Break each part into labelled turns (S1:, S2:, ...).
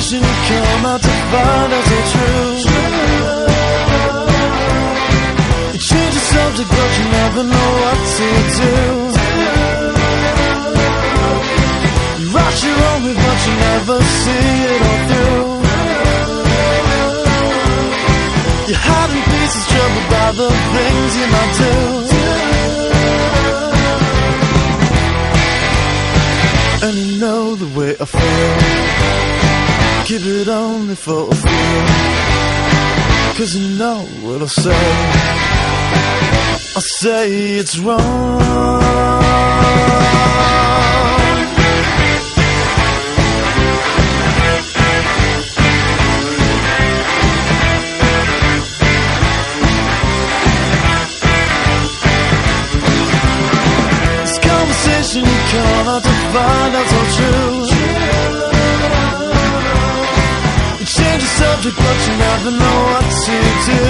S1: conversation you come out to find out so true. You change the subject but you never know what to do. You write your own way but you never see it all through. You're hiding pieces, troubled by the things you might do. And you know the way I feel. Keep it only for a feel. 'Cause you know what I'll say. I'll say it's wrong. You come out to find out so true. You change the subject but you never know what to do.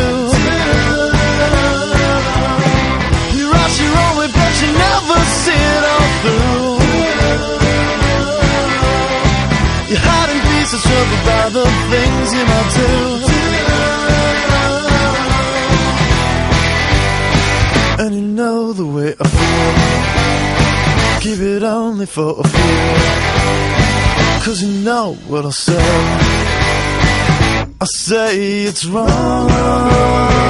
S1: You write your own way but you never see it all through. You're hiding pieces, troubled by the things you might do. And you know the way I feel. Keep it only for a few. 'Cause you know what I'll say. I say it's wrong.